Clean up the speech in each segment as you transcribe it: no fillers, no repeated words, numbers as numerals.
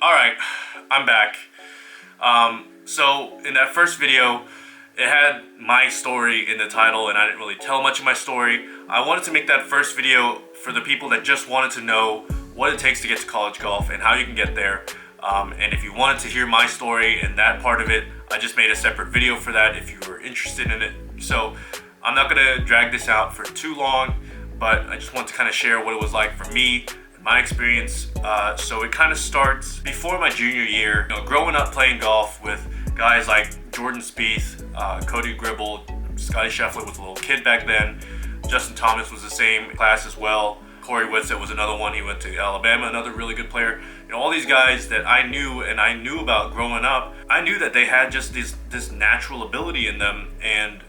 Alright, I'm back. So in that first video, it had my story in the title and I didn't really tell much of my story. I wanted to make that first video for the people that just wanted to know what it takes to get to college golf and how you can get there. And if you wanted to hear my story and that part of it, I just made a separate video for that if you were interested in it. So I'm not gonna drag this out for too long, but I just want to kind of share what it was like for me, my experience. So it kind of starts before my junior year. Growing up playing golf with guys like Jordan Spieth, Cody Gribble, Scotty Scheffler was a little kid back then. Justin Thomas was the same class as well. Corey Whitsett was another one. He went to Alabama, another really good player. All these guys that I knew and I knew about growing up, I knew that they had just this natural ability in them, and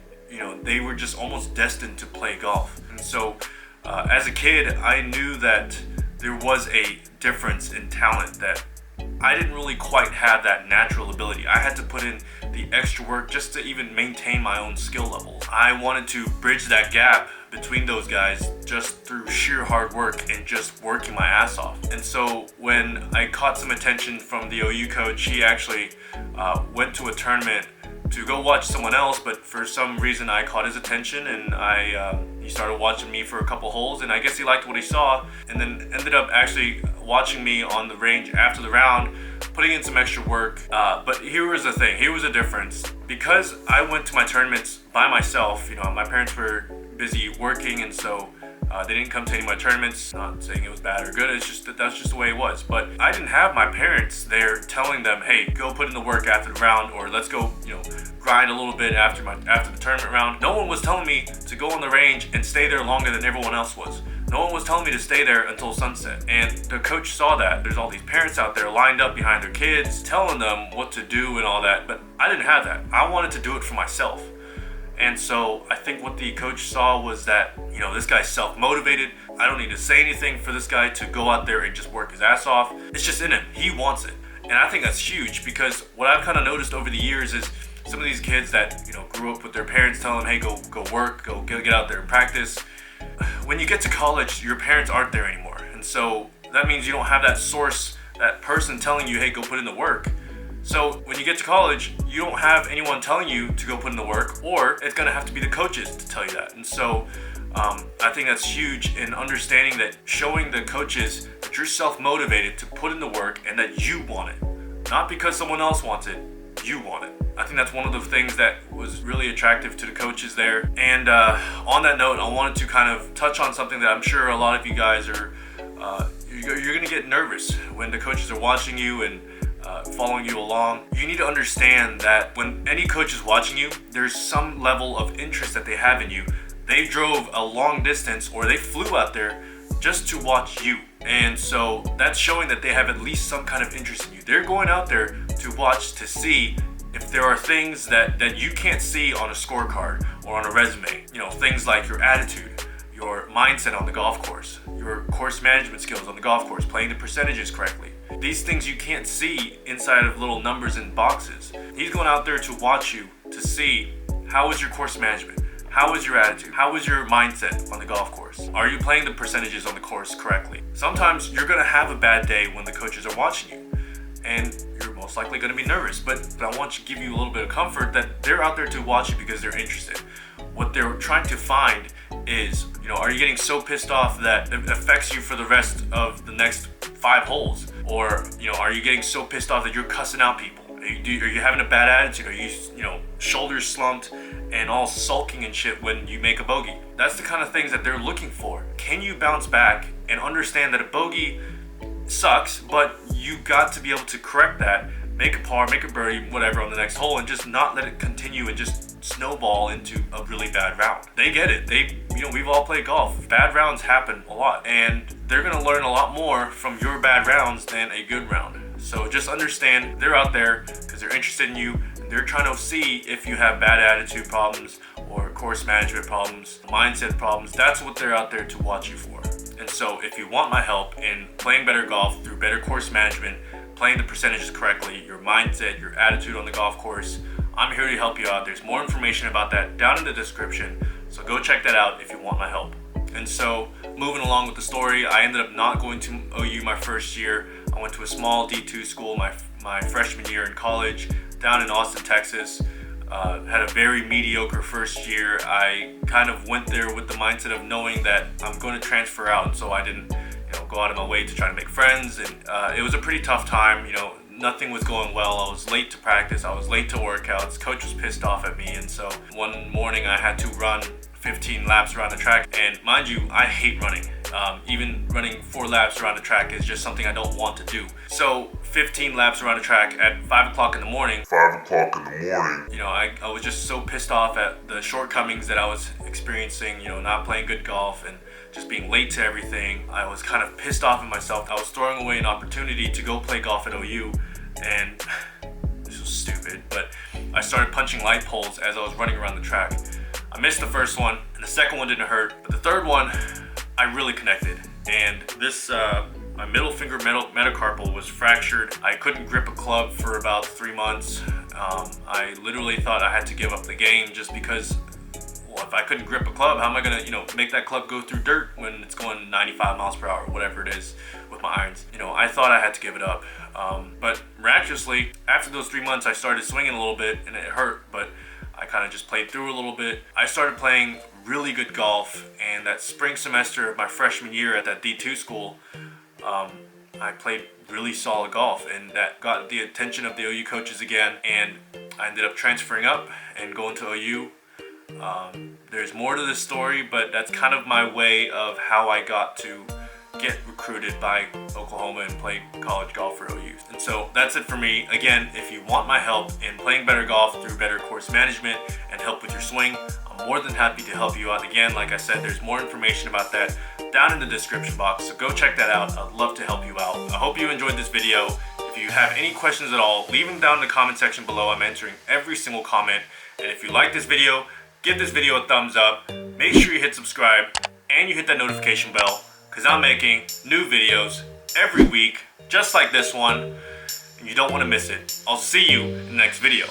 they were just almost destined to play golf. And so as a kid, I knew that there was a difference in talent, that I didn't really quite have that natural ability. I had to put in the extra work just to even maintain my own skill level. I wanted to bridge that gap between those guys just through sheer hard work and just working my ass off. And so when I caught some attention from the OU coach, he actually went to a tournament to go watch someone else, but for some reason I caught his attention, and he started watching me for a couple holes, and I guess he liked what he saw, and then ended up actually watching me on the range after the round, putting in some extra work. But here was the thing, here was a difference. Because I went to my tournaments by myself, my parents were busy working, and so they didn't come to any of my tournaments. Not saying it was bad or good, it's just that's just the way it was. But I didn't have my parents there telling them, hey, go put in the work after the round, or let's go, grind a little bit after the tournament round. No one was telling me to go on the range and stay there longer than everyone else was. No one was telling me to stay there until sunset. And the coach saw that. There's all these parents out there lined up behind their kids, telling them what to do and all that. But I didn't have that. I wanted to do it for myself. And so I think what the coach saw was that, this guy's self-motivated. I don't need to say anything for this guy to go out there and just work his ass off. It's just in him. He wants it. And I think that's huge, because what I've kind of noticed over the years is some of these kids that, grew up with their parents telling them, hey, go work, go get out there and practice. When you get to college, your parents aren't there anymore. And so that means you don't have that source, that person telling you, hey, go put in the work. So when you get to college, you don't have anyone telling you to go put in the work, or it's gonna have to be the coaches to tell you that. And so I think that's huge in understanding that, showing the coaches that you're self-motivated to put in the work and that you want it. Not because someone else wants it, you want it. I think that's one of the things that was really attractive to the coaches there. And on that note, I wanted to kind of touch on something that I'm sure a lot of you guys are, you're gonna get nervous when the coaches are watching you and following you along. You need to understand that when any coach is watching you, there's some level of interest that they have in you. They drove a long distance, or they flew out there just to watch you. And so that's showing that they have at least some kind of interest in you. They're going out there to watch, to see if there are things that you can't see on a scorecard or on a resume. Things like your attitude, your mindset on the golf course, your course management skills on the golf course, playing the percentages correctly. These things you can't see inside of little numbers and boxes. He's going out there to watch you, to see how is your course management, how is your attitude, how is your mindset on the golf course. Are you playing the percentages on the course correctly? Sometimes you're going to have a bad day when the coaches are watching you, and you're most likely going to be nervous. But I want to give you a little bit of comfort that they're out there to watch you because they're interested. What they're trying to find is, are you getting so pissed off that it affects you for the rest of the next 5 holes? Or, are you getting so pissed off that you're cussing out people? Are you having a bad attitude? Are you, shoulders slumped and all sulking and shit when you make a bogey? That's the kind of things that they're looking for. Can you bounce back and understand that a bogey sucks, but you got to be able to correct that, make a par, make a birdie, whatever on the next hole, and just not let it continue and just snowball into a really bad round. They get it. We've all played golf. Bad rounds happen a lot, and they're gonna learn a lot more from your bad rounds than a good round. So just understand they're out there because they're interested in you, and they're trying to see if you have bad attitude problems or course management problems, mindset problems. That's what they're out there to watch you for. And so if you want my help in playing better golf through better course management, playing the percentages correctly, your mindset, your attitude on the golf course, I'm here to help you out. There's more information about that down in the description, so go check that out if you want my help. And so moving along with the story, I ended up not going to OU my first year. I went to a small D2 school my freshman year in college down in Austin, Texas. Had a very mediocre first year. I kind of went there with the mindset of knowing that I'm going to transfer out, so I didn't go out of my way to try to make friends, and it was a pretty tough time. Nothing was going well. I was late to practice, I was late to workouts, coach was pissed off at me, and so one morning I had to run 15 laps around the track, and mind you, I hate running. Even running 4 laps around the track is just something I don't want to do. So 15 laps around the track at 5 o'clock in the morning. I was just so pissed off at the shortcomings that I was experiencing, not playing good golf and just being late to everything. I was kind of pissed off at myself. I was throwing away an opportunity to go play golf at OU, and this was stupid, but I started punching light poles as I was running around the track. I missed the first one, and the second one didn't hurt, but the third one, I really connected. And this, my middle finger metacarpal was fractured. I couldn't grip a club for about 3 months. I literally thought I had to give up the game just because, well, if I couldn't grip a club, how am I gonna, make that club go through dirt when it's going 95 miles per hour or whatever it is with my irons? I thought I had to give it up. But miraculously, after those 3 months, I started swinging a little bit, and it hurt, but I kind of just played through a little bit. I started playing really good golf, and that spring semester of my freshman year at that D2 school, I played really solid golf, and that got the attention of the OU coaches again, and I ended up transferring up and going to OU. There's more to this story, but that's kind of my way of how I got to get recruited by Oklahoma and play college golf for OU. And so that's it for me. Again, if you want my help in playing better golf through better course management and help with your swing, I'm more than happy to help you out. Again, like I said, there's more information about that down in the description box, so go check that out. I'd love to help you out. I hope you enjoyed this video. If you have any questions at all, leave them down in the comment section below. I'm answering every single comment. And if you like this video, give this video a thumbs up. Make sure you hit subscribe and you hit that notification bell, because I'm making new videos every week, just like this one, and you don't want to miss it. I'll see you in the next video.